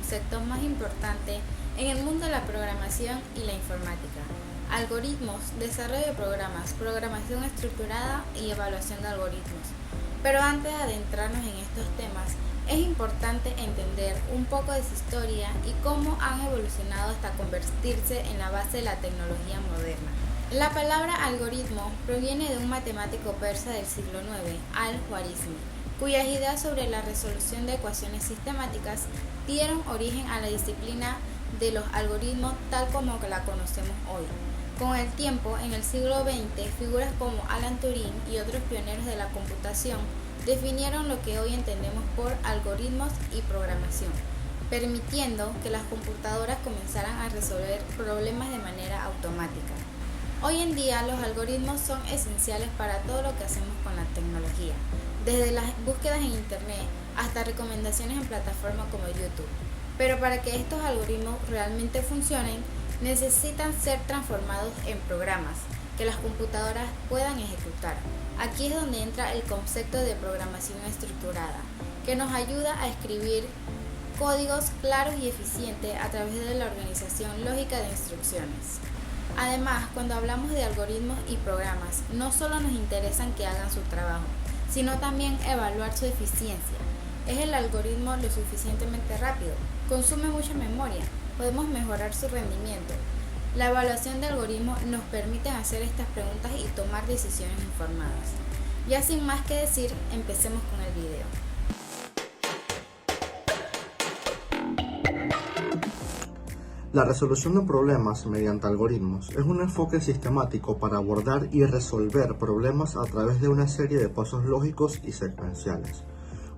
concepto más importante en el mundo de la programación y la informática. Algoritmos, desarrollo de programas, programación estructurada y evaluación de algoritmos. Pero antes de adentrarnos en estos temas, es importante entender un poco de su historia y cómo han evolucionado hasta convertirse en la base de la tecnología moderna. La palabra algoritmo proviene de un matemático persa del siglo IX, Al-Khwarizmi, cuyas ideas sobre la resolución de ecuaciones sistemáticas dieron origen a la disciplina de los algoritmos tal como la conocemos hoy. Con el tiempo, en el siglo XX, figuras como Alan Turing y otros pioneros de la computación definieron lo que hoy entendemos por algoritmos y programación, permitiendo que las computadoras comenzaran a resolver problemas de manera automática. Hoy en día los algoritmos son esenciales para todo lo que hacemos con la tecnología, desde las búsquedas en internet hasta recomendaciones en plataformas como YouTube. Pero para que estos algoritmos realmente funcionen, necesitan ser transformados en programas que las computadoras puedan ejecutar. Aquí es donde entra el concepto de programación estructurada, que nos ayuda a escribir códigos claros y eficientes a través de la organización lógica de instrucciones. Además, cuando hablamos de algoritmos y programas, no solo nos interesan que hagan su trabajo, sino también evaluar su eficiencia. ¿Es el algoritmo lo suficientemente rápido? ¿Consume mucha memoria? ¿Podemos mejorar su rendimiento? La evaluación de algoritmos nos permite hacer estas preguntas y tomar decisiones informadas. Ya sin más que decir, empecemos con el video. La resolución de problemas mediante algoritmos es un enfoque sistemático para abordar y resolver problemas a través de una serie de pasos lógicos y secuenciales.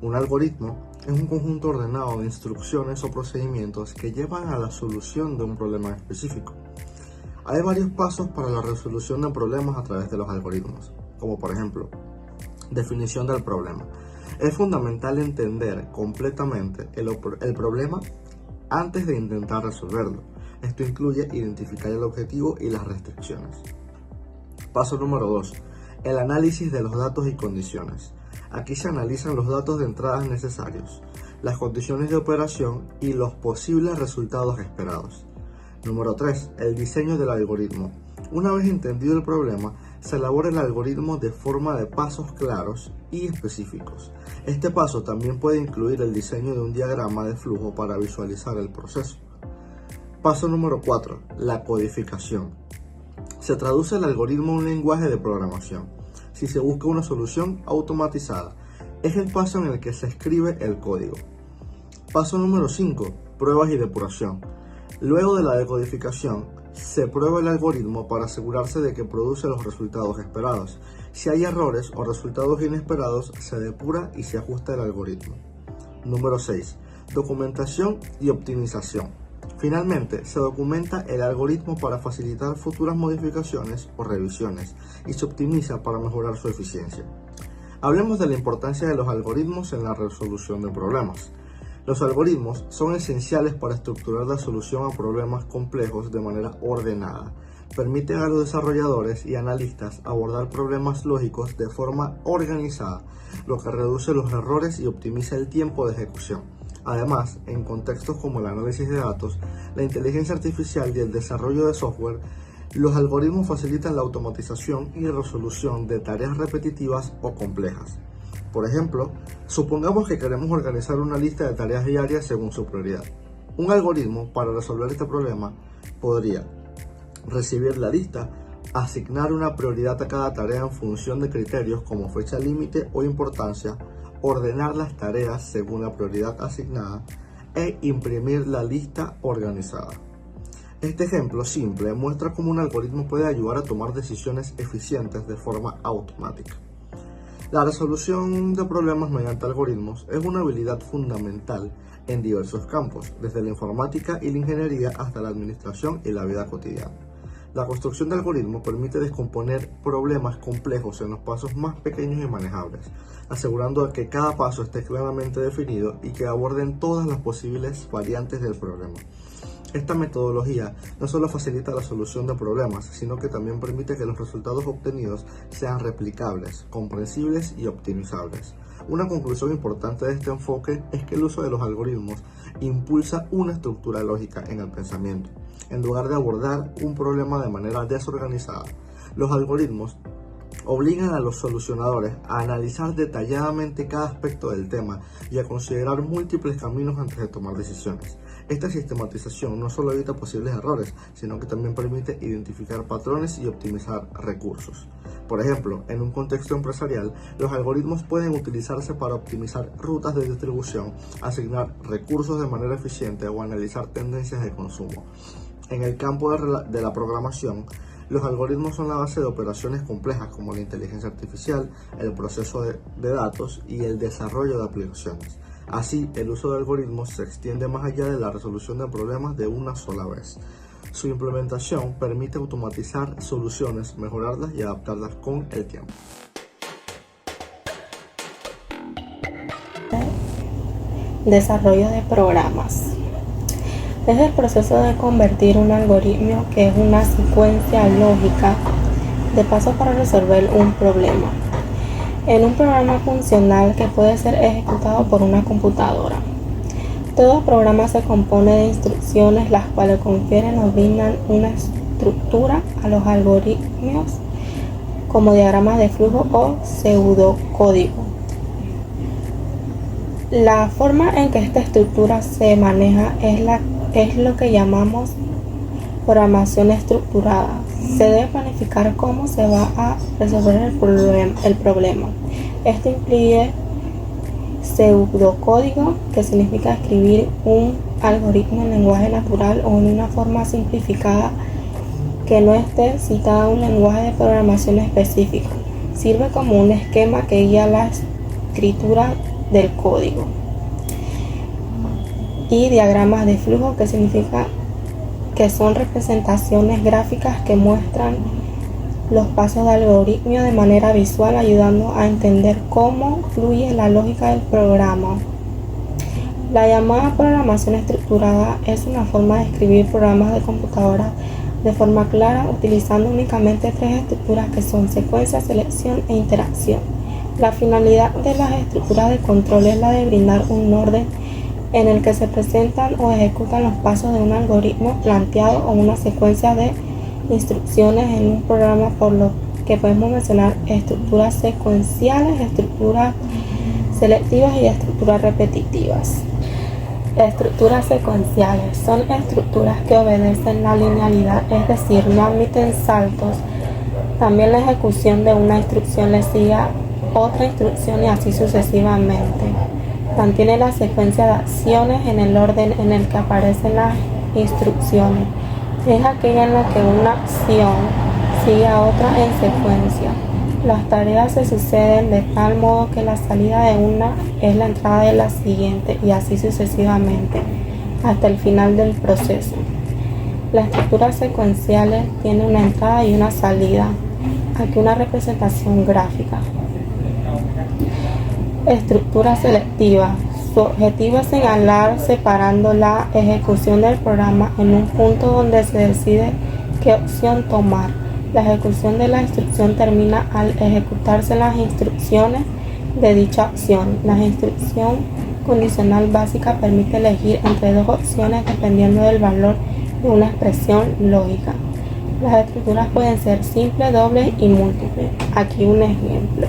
Un algoritmo es un conjunto ordenado de instrucciones o procedimientos que llevan a la solución de un problema específico. Hay varios pasos para la resolución de problemas a través de los algoritmos, como por ejemplo, definición del problema. Es fundamental entender completamente el problema antes de intentar resolverlo. Esto incluye identificar el objetivo y las restricciones. Paso número 2. El análisis de los datos y condiciones. Aquí se analizan los datos de entradas necesarios, las condiciones de operación y los posibles resultados esperados. Número 3. El diseño del algoritmo. Una vez entendido el problema, se elabora el algoritmo de forma de pasos claros y específicos. Este paso también puede incluir el diseño de un diagrama de flujo para visualizar el proceso. Paso número 4. La codificación. Se traduce el algoritmo a un lenguaje de programación. Si se busca una solución automatizada, es el paso en el que se escribe el código. Paso número 5. Pruebas y depuración. Luego de la decodificación, se prueba el algoritmo para asegurarse de que produce los resultados esperados. Si hay errores o resultados inesperados, se depura y se ajusta el algoritmo. Número 6. Documentación y optimización. Finalmente, se documenta el algoritmo para facilitar futuras modificaciones o revisiones y se optimiza para mejorar su eficiencia. Hablemos de la importancia de los algoritmos en la resolución de problemas. Los algoritmos son esenciales para estructurar la solución a problemas complejos de manera ordenada. Permiten a los desarrolladores y analistas abordar problemas lógicos de forma organizada, lo que reduce los errores y optimiza el tiempo de ejecución. Además, en contextos como el análisis de datos, la inteligencia artificial y el desarrollo de software, los algoritmos facilitan la automatización y resolución de tareas repetitivas o complejas. Por ejemplo, supongamos que queremos organizar una lista de tareas diarias según su prioridad. Un algoritmo para resolver este problema podría recibir la lista, asignar una prioridad a cada tarea en función de criterios como fecha límite o importancia, ordenar las tareas según la prioridad asignada e imprimir la lista organizada. Este ejemplo simple muestra cómo un algoritmo puede ayudar a tomar decisiones eficientes de forma automática. La resolución de problemas mediante algoritmos es una habilidad fundamental en diversos campos, desde la informática y la ingeniería hasta la administración y la vida cotidiana. La construcción de algoritmos permite descomponer problemas complejos en los pasos más pequeños y manejables, asegurando que cada paso esté claramente definido y que aborden todas las posibles variantes del problema. Esta metodología no solo facilita la solución de problemas, sino que también permite que los resultados obtenidos sean replicables, comprensibles y optimizables. Una conclusión importante de este enfoque es que el uso de los algoritmos impulsa una estructura lógica en el pensamiento, en lugar de abordar un problema de manera desorganizada. Los algoritmos obligan a los solucionadores a analizar detalladamente cada aspecto del tema y a considerar múltiples caminos antes de tomar decisiones. Esta sistematización no solo evita posibles errores, sino que también permite identificar patrones y optimizar recursos. Por ejemplo, en un contexto empresarial, los algoritmos pueden utilizarse para optimizar rutas de distribución, asignar recursos de manera eficiente o analizar tendencias de consumo. En el campo de la programación, los algoritmos son la base de operaciones complejas como la inteligencia artificial, el proceso de datos y el desarrollo de aplicaciones. Así, el uso de algoritmos se extiende más allá de la resolución de problemas de una sola vez. Su implementación permite automatizar soluciones, mejorarlas y adaptarlas con el tiempo. Desarrollo de programas. Es el proceso de convertir un algoritmo, que es una secuencia lógica de pasos para resolver un problema, en un programa funcional que puede ser ejecutado por una computadora. Todo programa se compone de instrucciones, las cuales confieren o brindan una estructura a los algoritmos, como diagramas de flujo o pseudocódigo. La forma en que esta estructura se maneja es lo que llamamos programación estructurada. Se debe planificar cómo se va a resolver el problema. Esto incluye pseudocódigo, que significa escribir un algoritmo en lenguaje natural o en una forma simplificada que no esté citada en un lenguaje de programación específico. Sirve como un esquema que guía la escritura del código. Y diagramas de flujo, que significa que son representaciones gráficas que muestran los pasos del algoritmo de manera visual, ayudando a entender cómo fluye la lógica del programa. La llamada programación estructurada es una forma de escribir programas de computadora de forma clara, utilizando únicamente tres estructuras, que son secuencia, selección e interacción. La finalidad de las estructuras de control es la de brindar un orden en el que se presentan o ejecutan los pasos de un algoritmo planteado o una secuencia de instrucciones en un programa, por lo que podemos mencionar estructuras secuenciales, estructuras selectivas y estructuras repetitivas. Estructuras secuenciales son estructuras que obedecen la linealidad, es decir, no admiten saltos. También la ejecución de una instrucción le sigue a otra instrucción y así sucesivamente. Mantiene la secuencia de acciones en el orden en el que aparecen las instrucciones. Es aquella en la que una acción sigue a otra en secuencia. Las tareas se suceden de tal modo que la salida de una es la entrada de la siguiente, y así sucesivamente, hasta el final del proceso. Las estructuras secuenciales tienen una entrada y una salida. Aquí una representación gráfica. Estructura selectiva. Su objetivo es señalar separando la ejecución del programa en un punto donde se decide qué opción tomar. La ejecución de la instrucción termina al ejecutarse las instrucciones de dicha opción. La instrucción condicional básica permite elegir entre dos opciones dependiendo del valor de una expresión lógica. Las estructuras pueden ser simples, dobles y múltiples. Aquí un ejemplo.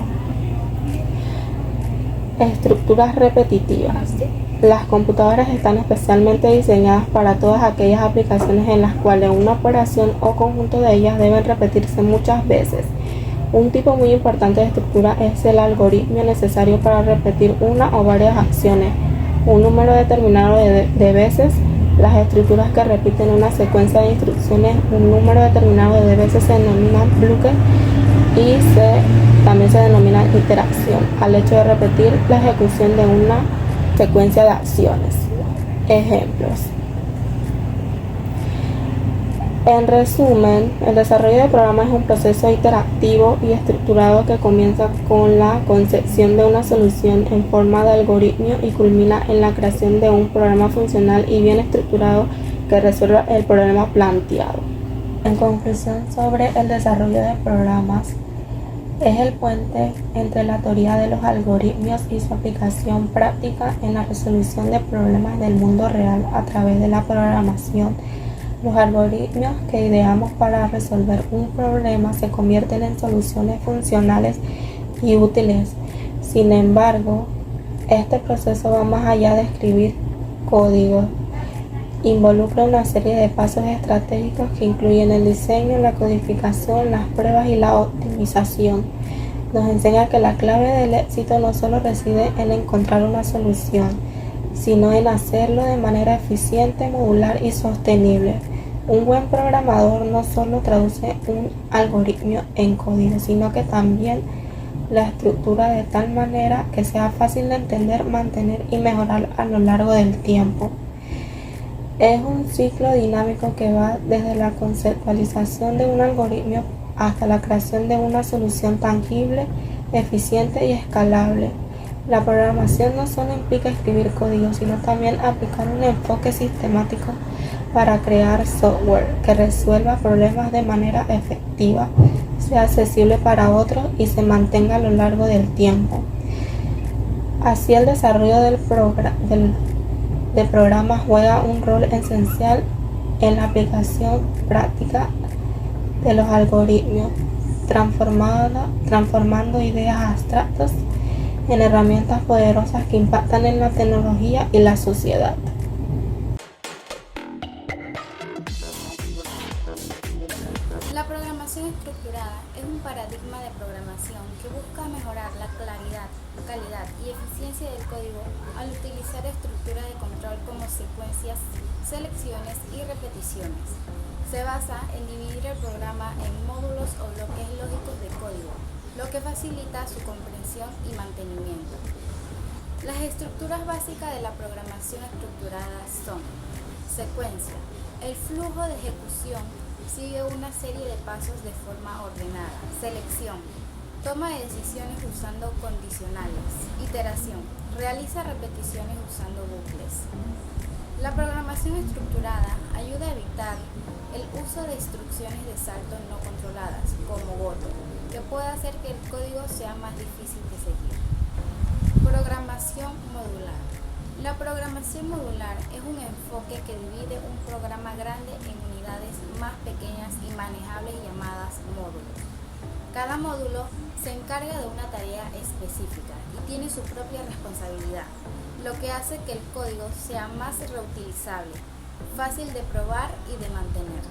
Estructuras repetitivas. Las computadoras están especialmente diseñadas para todas aquellas aplicaciones en las cuales una operación o conjunto de ellas deben repetirse muchas veces. Un tipo muy importante de estructura es el algoritmo necesario para repetir una o varias acciones un número determinado de veces. Las estructuras que repiten una secuencia de instrucciones un número determinado de veces se denominan bloques y también se denomina interacción al hecho de repetir la ejecución de una secuencia de acciones. Ejemplos. En resumen, el desarrollo de programas es un proceso interactivo y estructurado que comienza con la concepción de una solución en forma de algoritmo y culmina en la creación de un programa funcional y bien estructurado que resuelva el problema planteado. En conclusión sobre el desarrollo de programas, Es el puente entre la teoría de los algoritmos y su aplicación práctica en la resolución de problemas del mundo real a través de la programación. Los algoritmos que ideamos para resolver un problema se convierten en soluciones funcionales y útiles. Sin embargo, este proceso va más allá de escribir código. Involucra una serie de pasos estratégicos que incluyen el diseño, la codificación, las pruebas y la optimización. Nos enseña que la clave del éxito no solo reside en encontrar una solución, sino en hacerlo de manera eficiente, modular y sostenible. Un buen programador no solo traduce un algoritmo en código, sino que también la estructura de tal manera que sea fácil de entender, mantener y mejorar a lo largo del tiempo. Es un ciclo dinámico que va desde la conceptualización de un algoritmo hasta la creación de una solución tangible, eficiente y escalable. La programación no solo implica escribir código, sino también aplicar un enfoque sistemático para crear software que resuelva problemas de manera efectiva, sea accesible para otros y se mantenga a lo largo del tiempo. Así el desarrollo de programas juega un rol esencial en la aplicación práctica de los algoritmos, transformando ideas abstractas en herramientas poderosas que impactan en la tecnología y la sociedad. La programación estructurada es un paradigma de programación que busca mejorar la claridad, calidad y eficiencia del código al utilizar estructuras de control como secuencias, selecciones y repeticiones. Se basa en dividir el programa en módulos o bloques lógicos de código, lo que facilita su comprensión y mantenimiento. Las estructuras básicas de la programación estructurada son: secuencia. El flujo de ejecución sigue una serie de pasos de forma ordenada. Selección. Toma de decisiones usando condicionales. Iteración. Realiza repeticiones usando bucles. La programación estructurada ayuda a evitar el uso de instrucciones de salto no controladas, como voto, que puede hacer que el código sea más difícil de seguir. Programación modular. La programación modular es un enfoque que divide un programa grande en unidades más pequeñas y manejables llamadas módulos. Cada módulo se encarga de una tarea específica y tiene su propia responsabilidad, lo que hace que el código sea más reutilizable, fácil de probar y de mantener.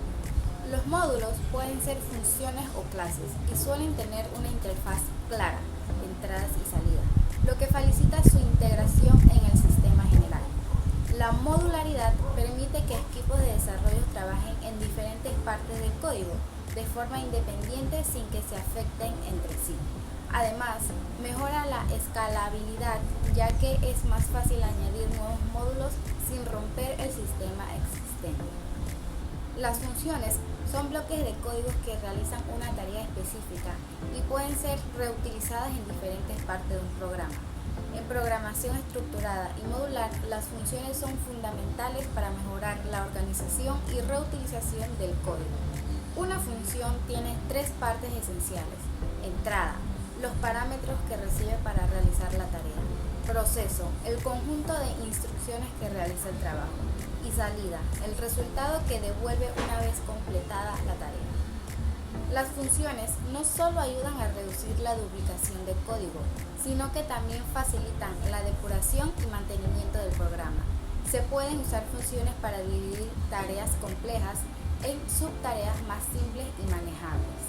Los módulos pueden ser funciones o clases y suelen tener una interfaz clara, entradas y salidas, lo que facilita su integración en el sistema general. La modularidad permite que equipos de desarrollo trabajen en diferentes partes del código de forma independiente sin que se afecten entre sí. Además, mejora la escalabilidad, ya que es más fácil añadir nuevos módulos sin romper el sistema existente. Las funciones son bloques de códigos que realizan una tarea específica y pueden ser reutilizadas en diferentes partes de un programa. En programación estructurada y modular, las funciones son fundamentales para mejorar la organización y reutilización del código. Una función tiene tres partes esenciales: entrada, los parámetros que recibe para realizar la tarea; proceso, el conjunto de instrucciones que realiza el trabajo; y salida, el resultado que devuelve una vez completada la tarea. Las funciones no solo ayudan a reducir la duplicación de código, sino que también facilitan la depuración y mantenimiento del programa. Se pueden usar funciones para dividir tareas complejas en subtareas más simples y manejables.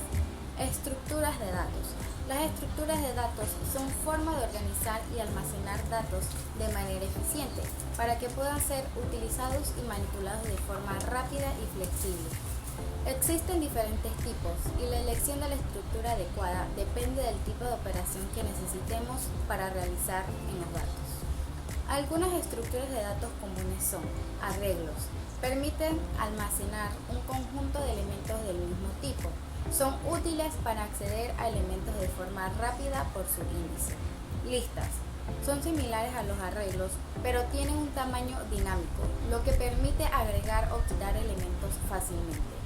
Estructuras de datos. Las estructuras de datos son formas de organizar y almacenar datos de manera eficiente para que puedan ser utilizados y manipulados de forma rápida y flexible. Existen diferentes tipos y la elección de la estructura adecuada depende del tipo de operación que necesitemos para realizar en los datos. Algunas estructuras de datos comunes son: arreglos. Permiten almacenar un conjunto de elementos del mismo tipo. Son útiles para acceder a elementos de forma rápida por su índice. Listas. Son similares a los arreglos, pero tienen un tamaño dinámico, lo que permite agregar o quitar elementos fácilmente.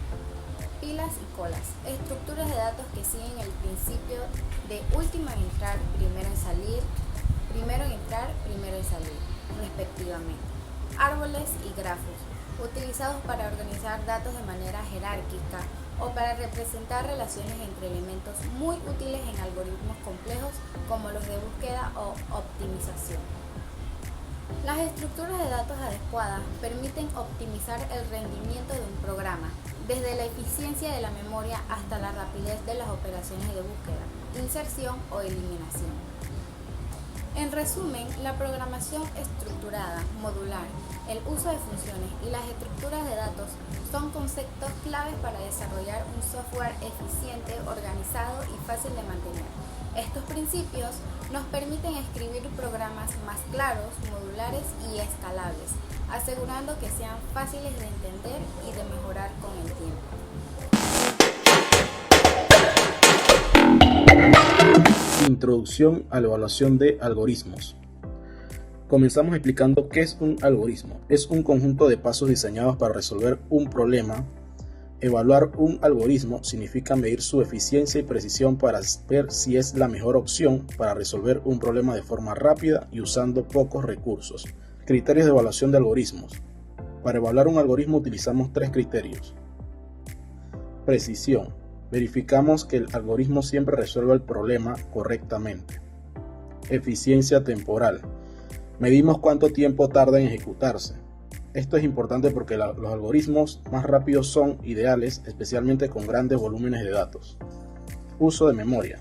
Filas y colas, estructuras de datos que siguen el principio de último en entrar, primero en salir, primero en entrar, primero en salir, respectivamente. Árboles y grafos, utilizados para organizar datos de manera jerárquica o para representar relaciones entre elementos muy útiles en algoritmos complejos como los de búsqueda o optimización. Las estructuras de datos adecuadas permiten optimizar el rendimiento de un programa, desde la eficiencia de la memoria hasta la rapidez de las operaciones de búsqueda, inserción o eliminación. En resumen, la programación estructurada, modular, el uso de funciones y las estructuras de datos son conceptos claves para desarrollar un software eficiente, organizado y fácil de mantener. Estos principios nos permiten escribir programas más claros, modulares y escalables, asegurando que sean fáciles de entender y de mejorar con el tiempo. Introducción a la evaluación de algoritmos. Comenzamos explicando qué es un algoritmo. Es un conjunto de pasos diseñados para resolver un problema. Evaluar un algoritmo significa medir su eficiencia y precisión para ver si es la mejor opción para resolver un problema de forma rápida y usando pocos recursos. Criterios de evaluación de algoritmos. Para evaluar un algoritmo utilizamos 3 criterios. Precisión. Verificamos que el algoritmo siempre resuelva el problema correctamente. Eficiencia temporal. Medimos cuánto tiempo tarda en ejecutarse. Esto es importante porque los algoritmos más rápidos son ideales, especialmente con grandes volúmenes de datos. Uso de memoria.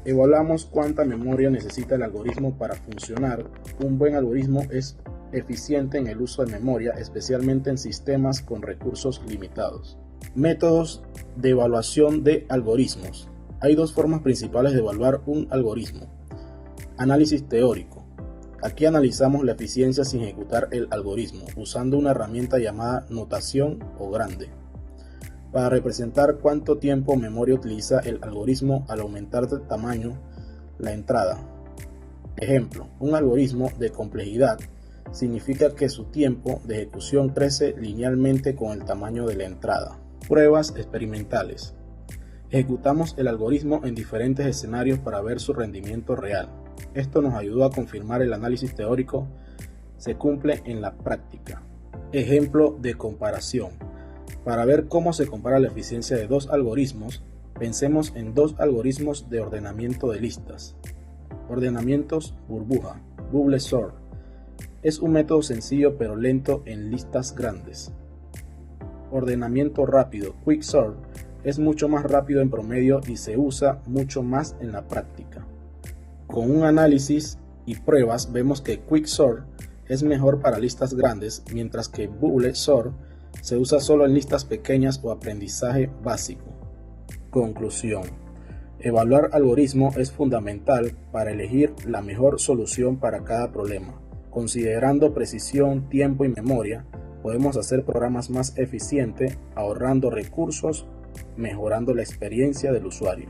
Evaluamos cuánta memoria necesita el algoritmo para funcionar. Un buen algoritmo es eficiente en el uso de memoria, especialmente en sistemas con recursos limitados. Métodos de evaluación de algoritmos. Hay 2 formas principales de evaluar un algoritmo. Análisis teórico. Aquí analizamos la eficiencia sin ejecutar el algoritmo, usando una herramienta llamada notación o grande, para representar cuánto tiempo o memoria utiliza el algoritmo al aumentar de tamaño la entrada. Ejemplo, un algoritmo de complejidad significa que su tiempo de ejecución crece linealmente con el tamaño de la entrada. Pruebas experimentales. Ejecutamos el algoritmo en diferentes escenarios para ver su rendimiento real. Esto nos ayuda a confirmar el análisis teórico se cumple en la práctica. Ejemplo de comparación. Para ver cómo se compara la eficiencia de 2 algoritmos, pensemos en 2 algoritmos de ordenamiento de listas. Ordenamientos burbuja, bubble sort. Es un método sencillo pero lento en listas grandes. Ordenamiento rápido, quicksort, es mucho más rápido en promedio y se usa mucho más en la práctica. Con un análisis y pruebas vemos que quicksort es mejor para listas grandes, mientras que bubble sort se usa solo en listas pequeñas o aprendizaje básico. Conclusión. Evaluar algoritmo es fundamental para elegir la mejor solución para cada problema. Considerando precisión, tiempo y memoria, podemos hacer programas más eficientes, ahorrando recursos, mejorando la experiencia del usuario.